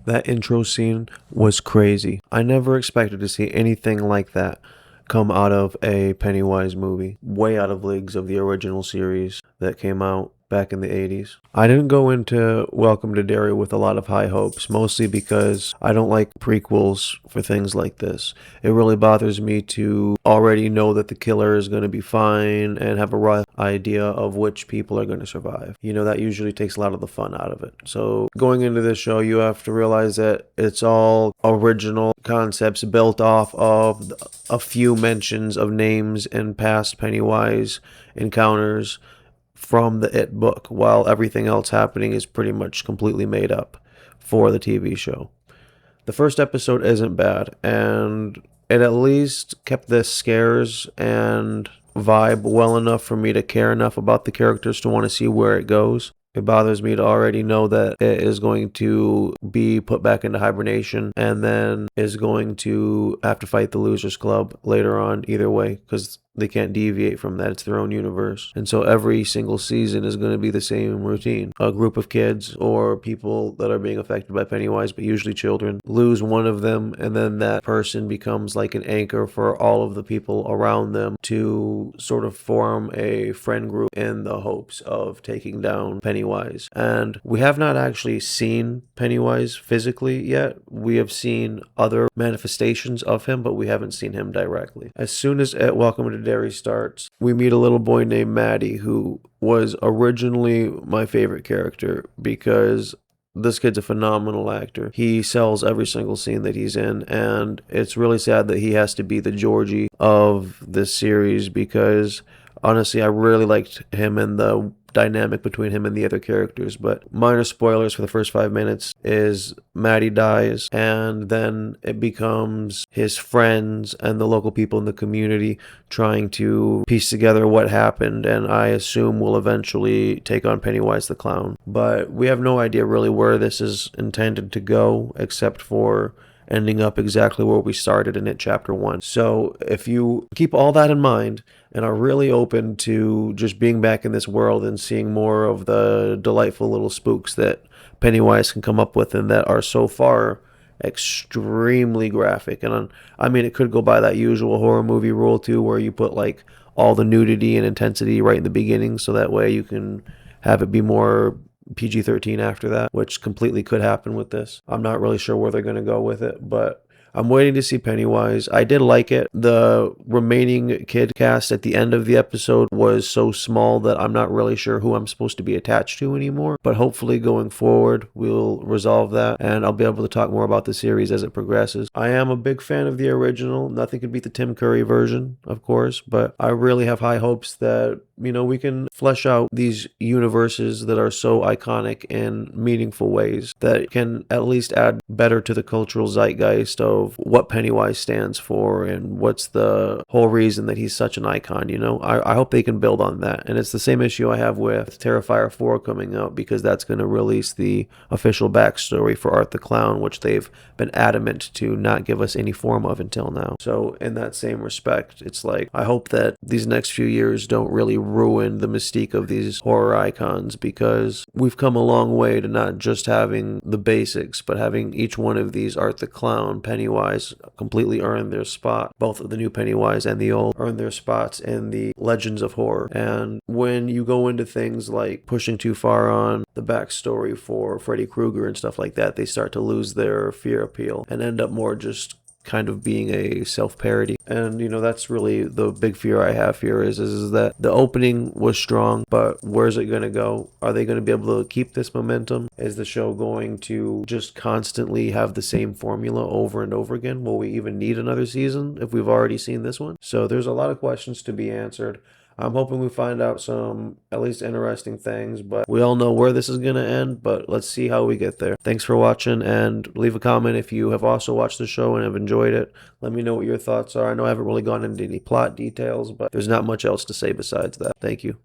That intro scene was crazy. I never expected to see anything like that come out of a Pennywise movie. Way out of leagues of the original series that came out back in the 80s. I didn't go into Welcome to Derry with a lot of high hopes, mostly because I don't like prequels for things like this. It really bothers me to already know that the killer is going to be fine and have a rough idea of which people are going to survive. You know, that usually takes a lot of the fun out of it. So going into this show, you have to realize that it's all original concepts built off of a few mentions of names and past Pennywise encounters from the It book, while everything else happening is pretty much completely made up for the TV show. The first episode isn't bad, and it at least kept the scares and vibe well enough for me to care enough about the characters to want to see where it goes. It bothers me to already know that it is going to be put back into hibernation and then is going to have to fight the Losers Club later on either way, because they can't deviate from that. It's their own universe. And so every single season is going to be the same routine. A group of kids or people that are being affected by Pennywise, but usually children, lose one of them, and then that person becomes like an anchor for all of the people around them to sort of form a friend group in the hopes of taking down Pennywise. And we have not actually seen Pennywise physically yet. We have seen other manifestations of him, but we haven't seen him directly. As soon as Welcome to Derry starts, we meet a little boy named Maddie, who was originally my favorite character because this kid's a phenomenal actor. He sells every single scene that he's in, and it's really sad that he has to be the Georgie of this series because honestly, I really liked him and the dynamic between him and the other characters. But minor spoilers for the first 5 minutes is Maddie dies, and then it becomes his friends and the local people in the community trying to piece together what happened, and I assume will eventually take on Pennywise the Clown. But we have no idea really where this is intended to go, except for ending up exactly where we started in it, chapter 1. So if you keep all that in mind and are really open to just being back in this world and seeing more of the delightful little spooks that Pennywise can come up with and that are so far extremely graphic. And I mean, it could go by that usual horror movie rule too, where you put like all the nudity and intensity right in the beginning, so that way you can have it be more PG-13 after that, which completely could happen with this. I'm not really sure where they're going to go with it, but I'm waiting to see Pennywise. I did like it. The remaining kid cast at the end of the episode was so small that I'm not really sure who I'm supposed to be attached to anymore. But hopefully going forward, we'll resolve that and I'll be able to talk more about the series as it progresses. I am a big fan of the original. Nothing could beat the Tim Curry version, of course, but I really have high hopes that, you know, we can flesh out these universes that are so iconic in meaningful ways that can at least add better to the cultural zeitgeist of what Pennywise stands for and what's the whole reason that he's such an icon, you know? I hope they can build on that. And it's the same issue I have with Terrifier 4 coming out, because that's going to release the official backstory for Art the Clown, which they've been adamant to not give us any form of until now. So in that same respect, it's like, I hope that these next few years don't really ruin the mystique of these horror icons, because we've come a long way to not just having the basics, but having each one of these Art the Clown, Pennywise, completely earn their spot. Both of the new Pennywise and the old earn their spots in the legends of horror. And when you go into things like pushing too far on the backstory for Freddy Krueger and stuff like that, they start to lose their fear appeal and end up more just kind of being a self-parody. And you know, that's really the big fear I have here is that the opening was strong, but where's it going to go? Are they going to be able to keep this momentum? Is the show going to just constantly have the same formula over and over again? Will we even need another season if we've already seen this one? So there's a lot of questions to be answered. I'm hoping we find out some at least interesting things, but we all know where this is going to end, but let's see how we get there. Thanks for watching, and leave a comment if you have also watched the show and have enjoyed it. Let me know what your thoughts are. I know I haven't really gone into any plot details, but there's not much else to say besides that. Thank you.